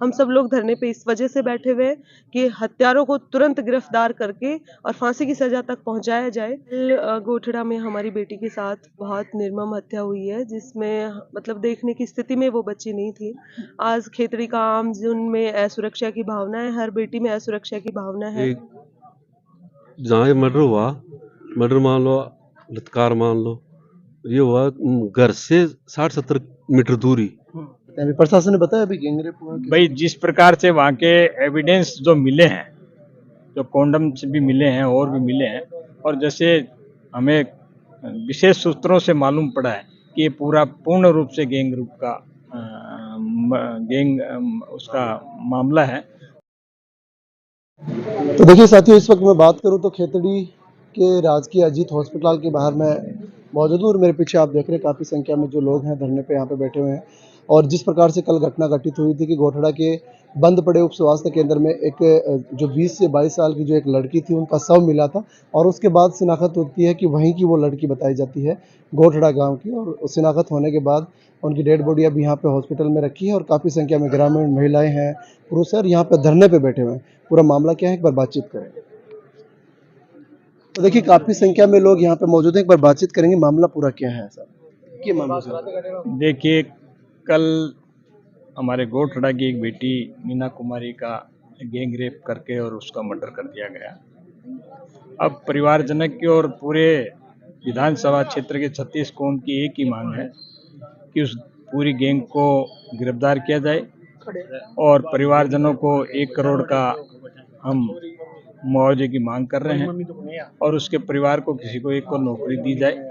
हम सब लोग धरने पे इस वजह से बैठे हुए हैं कि हत्यारों को तुरंत गिरफ्तार करके और फांसी की सजा तक पहुंचाया जाए। गोठड़ा में हमारी बेटी के साथ बहुत निर्मम हत्या हुई है, जिसमें मतलब देखने की स्थिति में वो बच्ची नहीं थी। आज खेतड़ी का आम जन में असुरक्षा की भावना है, हर बेटी में असुरक्षा की भावना है। जहाँ ये मर्डर हुआ, मर्डर मान लो, बलात्कार मान लो, ये हुआ घर से 60-70 मीटर दूरी। अभी प्रशासन ने बताया अभी गैंगरेप हुआ भाई जिस प्रकार से वहाँ के एविडेंस जो मिले हैं, जो कॉन्डम से भी मिले हैं और भी मिले हैं, और जैसे हमें विशेष सूत्रों से मालूम पड़ा है कि ये पूरा पूर्ण रूप से गैंग रूप का उसका मामला है। तो देखिए साथियों, इस वक्त मैं बात करूं तो खेतड़ी के राजकीय अजीत हॉस्पिटल के बाहर मैं मौजूद हूं और मेरे पीछे आप देख रहे हैं काफ़ी संख्या में जो लोग हैं धरने पे यहाँ पे बैठे हुए हैं। और जिस प्रकार से कल घटना घटित हुई थी कि गोठड़ा के बंद पड़े उप स्वास्थ्य केंद्र में एक जो 20 से 22 साल की जो एक लड़की थी उनका शव मिला था, और उसके बाद शिनाख्त होती है कि वहीं की वो लड़की बताई जाती है गोठड़ा गाँव की, और शिनाख्त होने के बाद उनकी डेड बॉडी अभी यहाँ पे हॉस्पिटल में रखी है और काफ़ी संख्या में ग्रामीण महिलाएं हैं, पुरुष हैं, यहाँ पे धरने पे बैठे हुए हैं। पूरा मामला क्या है एक बार बातचीत करें। तो देखिए काफ़ी संख्या में लोग यहाँ पे मौजूद हैं, एक बार बातचीत करेंगे। मामला पूरा क्या है सर? क्या मामला? देखिए, कल हमारे गोठड़ा की एक बेटी मीना कुमारी का गैंग रेप करके और उसका मर्डर कर दिया गया। अब परिवारजनक की और पूरे विधानसभा क्षेत्र के 36 कौम की एक ही मांग है कि उस पूरी गैंग को गिरफ्तार किया जाए और परिवारजनों को 1 करोड़ का हम मुआवजे की मांग कर रहे हैं और उसके परिवार को किसी को एक को नौकरी दी जाए।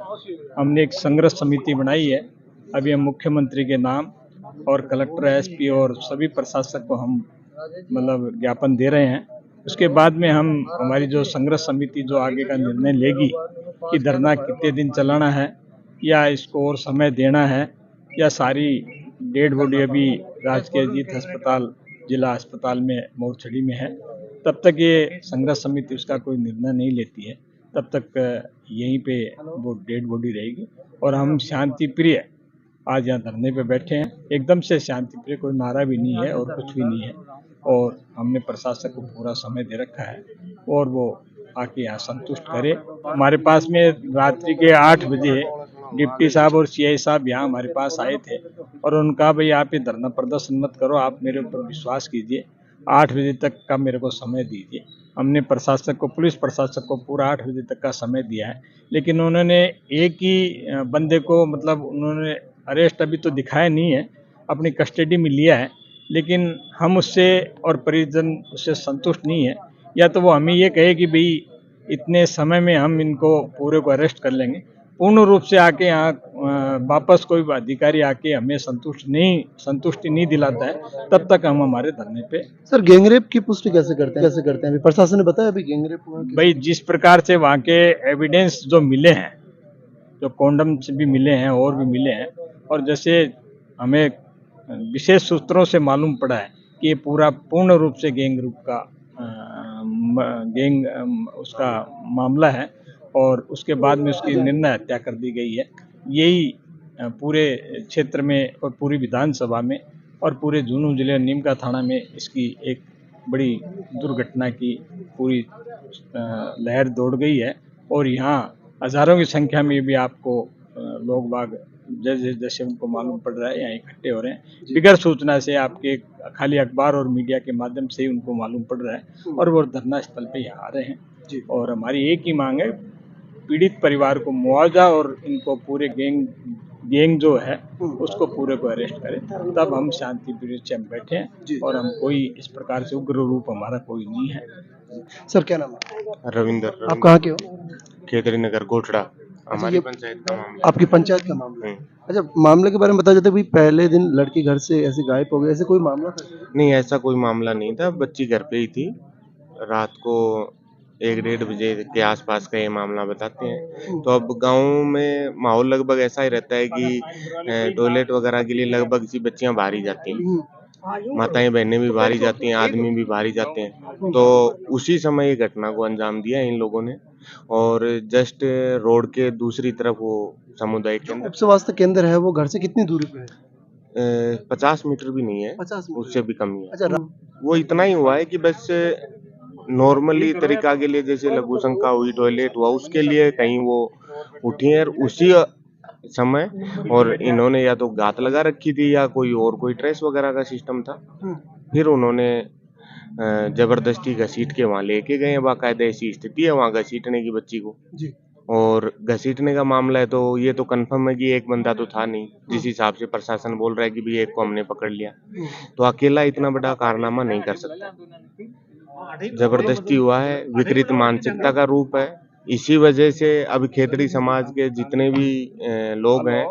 हमने एक संघर्ष समिति बनाई है। अभी हम मुख्यमंत्री के नाम और कलेक्टर, एसपी और सभी प्रशासक को हम मतलब ज्ञापन दे रहे हैं। उसके बाद में हम हमारी जो संघर्ष समिति जो आगे का निर्णय लेगी कि धरना कितने दिन चलाना है या इसको और समय देना है या सारी डेड बॉडी अभी राजकीय अजीत अस्पताल जिला अस्पताल में मोरछड़ी में है, तब तक ये संघर्ष समिति उसका कोई निर्णय नहीं लेती है, तब तक यहीं पे वो डेड बॉडी रहेगी। और हम शांति प्रिय आज यहाँ धरने पे बैठे हैं, एकदम से शांति प्रिय, कोई नारा भी नहीं है और कुछ भी नहीं है। और हमने प्रशासक को पूरा समय दे रखा है और वो आके यहाँ संतुष्ट करे। हमारे पास में रात्रि के 8 बजे डिप्टी साहब और सीआई साहब यहाँ हमारे पास आए थे और उनका भाई आप ये धरना प्रदर्शन मत करो, आप मेरे ऊपर विश्वास कीजिए, 8 बजे तक का मेरे को समय दीजिए। हमने प्रशासक को, पुलिस प्रशासक को पूरा 8 बजे तक का समय दिया है, लेकिन उन्होंने एक ही बंदे को मतलब उन्होंने अरेस्ट अभी तो दिखाया नहीं है, अपनी कस्टडी में लिया है, लेकिन हम उससे और परिजन उससे संतुष्ट नहीं है। या तो वो हमें ये कहे कि भाई इतने समय में हम इनको पूरे को अरेस्ट कर लेंगे, पूर्ण रूप से आके यहाँ वापस कोई अधिकारी आके हमें संतुष्टि नहीं दिलाता है, तब तक हम हमारे धरने पे। सर गैंगरेप की पुष्टि कैसे करते हैं? अभी प्रशासन ने बताया अभी गैंगरेप हुआ। भाई जिस प्रकार से वहाँ के एविडेंस जो मिले हैं, जो कॉन्डम से भी मिले हैं और भी मिले हैं, और जैसे हमें विशेष सूत्रों से मालूम पड़ा है कि ये पूरा पूर्ण रूप से गैंग रूप का उसका मामला है और उसके बाद में उसकी निर्णय हत्या कर दी गई है। यही पूरे क्षेत्र में और पूरी विधानसभा में और पूरे झुंझुनू जिले नीमका थाना में इसकी एक बड़ी दुर्घटना की पूरी लहर दौड़ गई है और यहाँ हजारों की संख्या में भी आपको लोग बाग जैसे जैसे उनको मालूम पड़ रहा है यहाँ इकट्ठे हो रहे हैं। बिगर सूचना से आपके खाली अखबार और मीडिया के माध्यम से ही उनको मालूम पड़ रहा है और वो धरना स्थल पे यहाँ आ रहे हैं। और हमारी एक ही मांग है, पीड़ित परिवार को मुआवजा और इनको पूरे गैंग जो है उसको पूरे को अरेस्ट करें, तब हम शांति प्रिय से हम बैठे हैं और हम कोई इस प्रकार से उग्र रूप हमारा कोई नहीं है। सर क्या नाम है? रविंदर। आप कहाँ के हो? खेतड़ी नगर गोठड़ा, हमारी पंचायत का मामला। आपकी पंचायत का मामला है? अच्छा, मामले के बारे में बता जाते भाई, पहले दिन लड़की घर से ऐसे गायब हो गई, ऐसे कोई मामला था? नहीं, ऐसा कोई मामला नहीं था, बच्ची घर पे ही थी। रात को 1-1:30 बजे के आसपास का ये मामला बताते हैं। तो अब गांव में माहौल लगभग ऐसा ही रहता है कि टॉयलेट वगैरह के लिए लगभग सी बच्चियां बाहर ही जाती हैं, माताएं बहनें भी बाहर ही जाती हैं, आदमी भी बाहर ही जाते हैं। तो उसी समय ये घटना को अंजाम दिया इन लोगों ने और जस्ट रोड के दूसरी तरफ वो सामुदायिक केंद्र, उप स्वास्थ्य केंद्र है वो घर से कितनी दूरी पे है? 50 मीटर भी नहीं है, 50 मीटर। उससे भी कम ही है। अच्छा वो इतना ही हुआ है कि बस नॉर्मली तरीका के लिए जैसे लघु शंका हुई, टॉयलेट हुआ, उसके लिए कहीं वो उठी है उसी समय, और इन्होंने या तो गात लगा रखी थी या कोई ट्रेस वगैरह का सिस्टम था। फिर उन्होंने जबरदस्ती घसीट के वहां लेके गए हैं, बाकायदा ऐसी स्थिति है वहां घसीटने की बच्ची को। जी। और घसीटने का मामला है तो ये तो कंफर्म है कि एक बंदा तो था नहीं, जिस हिसाब से प्रशासन बोल रहा है कि भाई एक को हमने पकड़ लिया, तो अकेला इतना बड़ा कारनामा नहीं कर सकता। जबरदस्ती हुआ है, विकृत मानसिकता का रूप है। इसी वजह से अभी खेतड़ी समाज के जितने भी लोग हैं,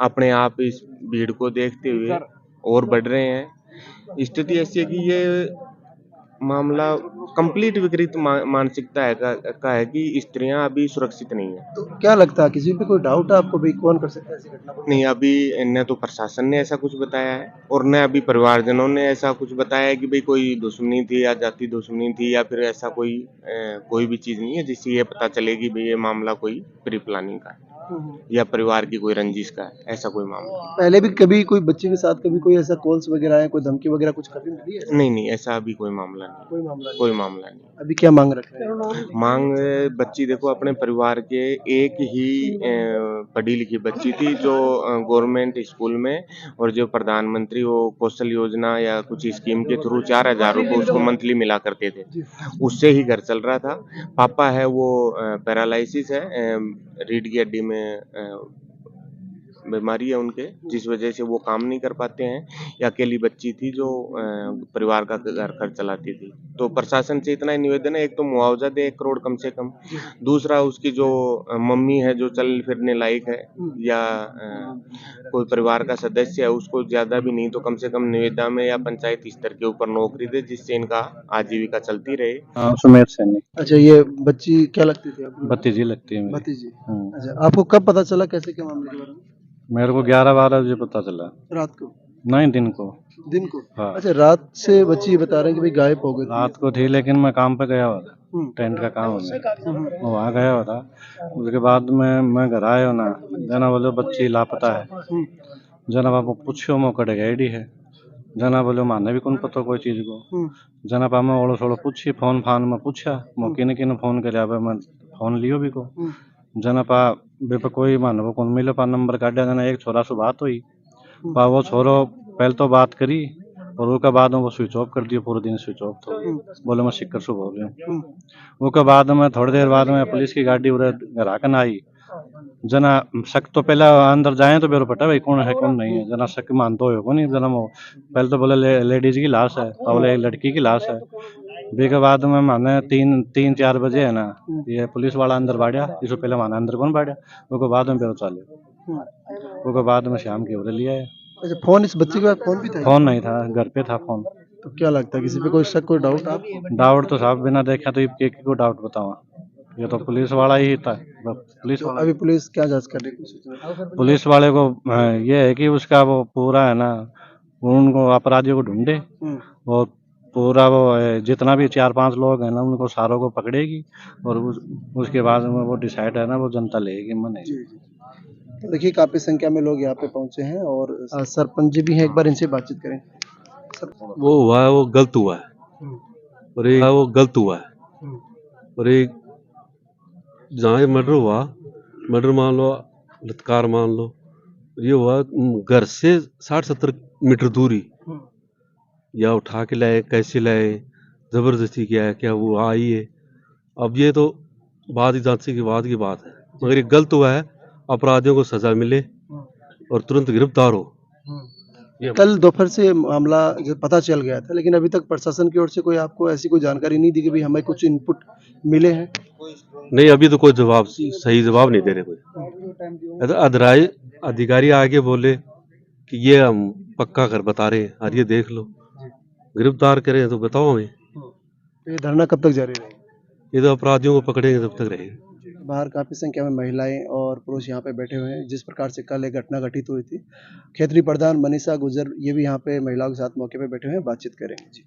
अपने आप इस भीड़ को देखते हुए और बढ़ रहे हैं। स्थिति ऐसी है कि ये मामला कंप्लीट विकृत मानसिकता का है कि स्त्रियां अभी सुरक्षित नहीं है। तो क्या लगता है, किसी पे कोई डाउट है आपको, भाई कौन कर सकता है ऐसी घटना को? नहीं, अभी न तो प्रशासन ने ऐसा कुछ बताया है और न अभी परिवारजनों ने ऐसा कुछ बताया है कि भाई कोई दुश्मनी थी या जाति दुश्मनी थी या फिर ऐसा कोई भी चीज नहीं है जिससे ये पता चले कि भाई ये मामला कोई प्री प्लानिंग का है या परिवार की कोई रंजिश का है, ऐसा कोई मामला पहले भी कभी कोई बच्चे के साथ कभी कोई ऐसा कॉल्स वगैरह आए, कोई धमकी वगैरह कुछ कभी मिली है? नहीं। नहीं, ऐसा अभी कोई मामला नहीं, कोई मामला नहीं। अभी क्या मांग रख रहे हैं? मांग बच्ची देखो अपने परिवार के एक ही पढ़ी लिखी बच्ची थी जो गवर्नमेंट स्कूल में, और जो प्रधानमंत्री वो कौशल योजना या कुछ स्कीम के थ्रू 4,000 रुपये उसको मंथली मिला करते थे, उससे ही घर चल रहा था। पापा है वो पैरालिसिस है, रीढ़ की हड्डी में बीमारी है उनके, जिस वजह से वो काम नहीं कर पाते हैं। ये अकेली बच्ची थी जो परिवार का घर खर्च चलाती थी। तो प्रशासन से इतना ही निवेदन है, एक तो मुआवजा दे 1 करोड़ कम से कम, दूसरा उसकी जो मम्मी है जो चल फिरने लायक है या कोई परिवार का सदस्य है उसको ज्यादा भी नहीं तो कम से कम निविदा में या पंचायत स्तर के ऊपर नौकरी दे, जिससे इनका आजीविका चलती रहे। सुमेर सैनी। अच्छा, ये बच्ची क्या लगती थी आपको? भतीजी लगती है मेरी। भतीजी। अच्छा, आपको कब पता चला, कैसे क्या मामले के बारे में? मेरे को 11-12 बजे पता चला। रात को? नहीं, दिन को। दिन को? हाँ। अच्छा, रात से बच्ची बता रहे हैं कि भाई गायब हो गई थी। रात को थी लेकिन मैं काम पे गया हुआ था, टेंट का काम है, मैं वहाँ गया हुआ था। उसके बाद में मैं घर आया ना, जना बोलो बच्ची लापता है, जना बाबू पूछो मो कड़े गैडी है, जना बोलो माने भी कौन पता कोई चीज को, जना पा मैं ओलो सोलो पूछी, फोन फान में पूछा मो किने फोन करे, अब मैं फोन लियो भी को, जना पा बेपा कोई मान वो कौन मिले पा नंबर काटा, जना एक छोरा से बात हुई पा, वो छोरो पहले तो बात करी और उसके बाद में वो स्विच ऑफ कर दिया, पूरे दिन स्विच ऑफ था, बोले मैं शिकर से बोल रहा हूँ। उसके बाद में थोड़ी देर बाद में पुलिस की गाड़ी उधर घर आकर आई, जना शक तो पहले अंदर जाए तो मेरे पता भाई कौन है कौन नहीं है, जना शक मानते हो को नहीं, जना वो पहले तो बोले लेडीज की लाश है और बोले लड़की की लाश है। के बाद में माने 3-4 बजे है ना, ये पुलिस वाला अंदर बाढ़िया, इससे पहले माने अंदर कौन बाढ़िया, उसके बाद में बेरो चाले, उसके बाद में शाम की उधर लिया है। अच्छा, फोन इस बच्चे के पास फोन भी था? फोन नहीं था, घर पे था फोन। तो क्या लगता है, किसी पे कोई शक, कोई डाउट आपको? डाउट तो साहब बिना देखा तो ये को डाउट बताऊँ, ये तो पुलिस वाला ही था, पुलिस वाला। अभी पुलिस क्या जांच कर रही है? पुलिस वाले को ये है कि उसका वो पूरा है ना, उनको अपराधियों को ढूंढे और पूरा वो जितना भी 4-5 लोग हैं ना उनको सारों को पकड़ेगी और उसके बाद में वो डिसाइड है ना वो जनता लेगी मन। तो देखिए, काफी संख्या में लोग यहाँ पे पहुंचे हैं और सरपंच जी भी हैं, एक बार इनसे बातचीत करें। वो हुआ है वो गलत हुआ है, और एक वो गलत हुआ है, और एक जहाँ ये मर्डर हुआ, मर्डर मान लो, बलात्कार मान लो, ये हुआ घर से 60-70 मीटर दूरी, या उठा के लाए, कैसे लाए, जबरदस्ती किया है क्या, वो आई है। अब ये तो बाद की जांच के बाद की बात है, मगर ये गलत हुआ है, अपराधियों को सजा मिले और तुरंत गिरफ्तार हो। कल दोपहर से मामला पता चल गया था, लेकिन अभी तक प्रशासन की ओर से कोई आपको ऐसी कोई जानकारी नहीं दी कि भाई हमें कुछ इनपुट मिले हैं? नहीं, अभी तो कोई जवाब, सही जवाब नहीं दे रहे कोई। अधिकारी अधिकारी आगे बोले कि ये हम पक्का कर बता रहे हैं, और ये देख लो, गिरफ्तार करें तो बताओ हमें। ये धरना कब तक जारी रहेगा? ये तो अपराधियों को पकड़ेंगे तब तक रहेगा। बाहर काफी संख्या में महिलाएं और पुरुष यहाँ पे बैठे हुए हैं। जिस प्रकार से कल एक घटना घटित हुई थी, खेतरी प्रधान मनीषा गुजर ये भी यहाँ पे महिलाओं के साथ मौके पे बैठे हुए हैं, बातचीत करेंगे जी।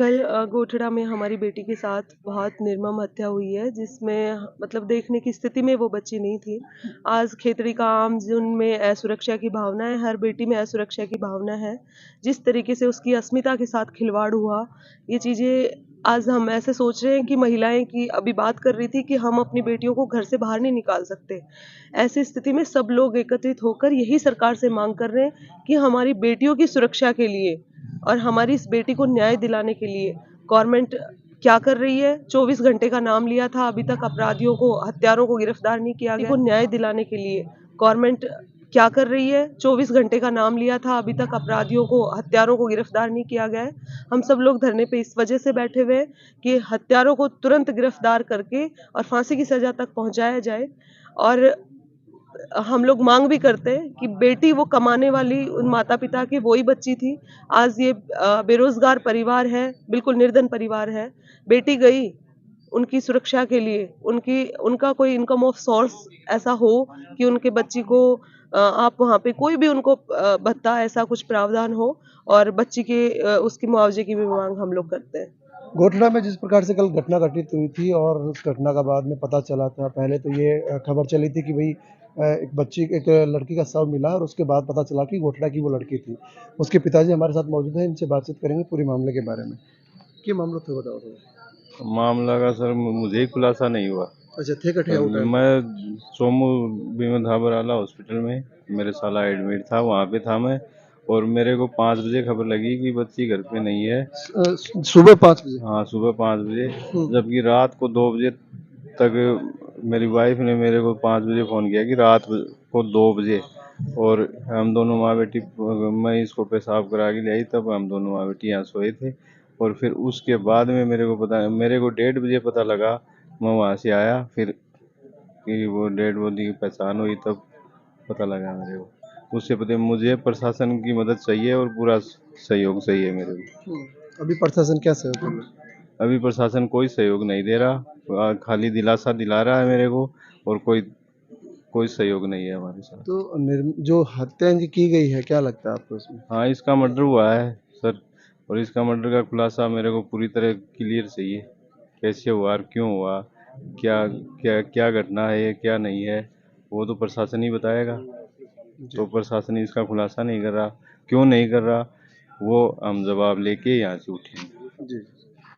कल गोठड़ा में हमारी बेटी के साथ बहुत निर्मम हत्या हुई है, जिसमें मतलब देखने की स्थिति में वो बच्ची नहीं थी। आज खेतड़ी का आम जिनमें असुरक्षा की भावना है, हर बेटी में असुरक्षा की भावना है। जिस तरीके से उसकी अस्मिता के साथ खिलवाड़ हुआ, ये चीज़ें आज हम ऐसे सोच रहे हैं कि महिलाएं की अभी बात कर रही थी कि हम अपनी बेटियों को घर से बाहर नहीं निकाल सकते। ऐसी स्थिति में सब लोग एकत्रित होकर यही सरकार से मांग कर रहे हैं कि हमारी बेटियों की सुरक्षा के लिए और हमारी इस बेटी को न्याय दिलाने के लिए गवर्नमेंट क्या कर रही है। 24 घंटे का नाम लिया था, अभी तक अपराधियों को, हत्यारों को गिरफ्तार नहीं किया गया। को न्याय दिलाने के लिए गवर्नमेंट क्या कर रही है। 24 घंटे का नाम लिया था, अभी तक अपराधियों को, हत्यारों को गिरफ्तार नहीं किया गया है। हम सब लोग धरने पे इस वजह से बैठे हुए हैं कि हत्यारों को तुरंत गिरफ्तार करके और फांसी की सजा तक पहुंचाया जाए। और हम लोग मांग भी करते हैं कि बेटी वो कमाने वाली उन माता पिता की वही बच्ची थी। आज ये बेरोजगार परिवार है, बिल्कुल निर्धन परिवार है। बेटी गई उनकी सुरक्षा के लिए, उनका कोई इनकम ऑफ सोर्स ऐसा हो कि उनके बच्ची को आप वहाँ पे कोई भी उनको भत्ता ऐसा कुछ प्रावधान हो, और बच्ची के उसकी मुआवजे की भी मांग हम लोग करते हैं। गोठड़ा में जिस प्रकार से कल घटना घटित हुई थी और उस घटना का बाद में पता चला था, पहले तो ये खबर चली थी कि भाई एक लड़की का शव मिला, और उसके बाद पता चला कि गोठड़ा की वो लड़की थी। उसके पिताजी हमारे साथ मौजूद हैं, इनसे बातचीत करेंगे पूरे मामले के बारे में। क्या मामला था, बताओ थोड़ा। मामला का सर मुझे ही खुलासा नहीं हुआ। अच्छा, थे कठे आउट है। मैं सोमू बीमा धाबराला हॉस्पिटल में मेरे साला एडमिट था, वहाँ पे था मैं, और मेरे को 5 बजे खबर लगी कि बच्ची घर पे नहीं है। सुबह 5 बजे? हाँ, सुबह 5 बजे, जबकि रात को 2 बजे तक मेरी वाइफ ने मेरे को 5 बजे फ़ोन किया कि रात को 2 बजे, और हम दोनों माँ बेटी, मैं इसको पेशाब करा के ले आई, तब हम दोनों माँ बेटी यहाँ सोए थे। और फिर उसके बाद में मेरे को 1:30 बजे पता लगा, मैं वहाँ से आया, फिर कि वो डेड बॉडी की पहचान हुई, तब पता लगा मेरे को। उससे पहले मुझे प्रशासन की मदद चाहिए और पूरा सहयोग चाहिए मेरे को। अभी प्रशासन क्या सहयोग कर रहा है? अभी प्रशासन कोई सहयोग नहीं दे रहा, खाली दिलासा दिला रहा है मेरे को, और कोई सहयोग नहीं है हमारे साथ। तो जो हत्या इनकी की गई है, क्या लगता है आपको इसमें? हाँ, इसका मर्डर हुआ है सर, और इसका मर्डर का खुलासा मेरे को पूरी तरह क्लियर चाहिए। कैसे हुआ और क्यों हुआ, क्या क्या क्या घटना है, क्या नहीं है, वो तो प्रशासन ही बताएगा। तो प्रशासन इसका खुलासा नहीं कर रहा, क्यों नहीं कर रहा, वो हम जवाब लेके यहाँ से उठेंगे। जी।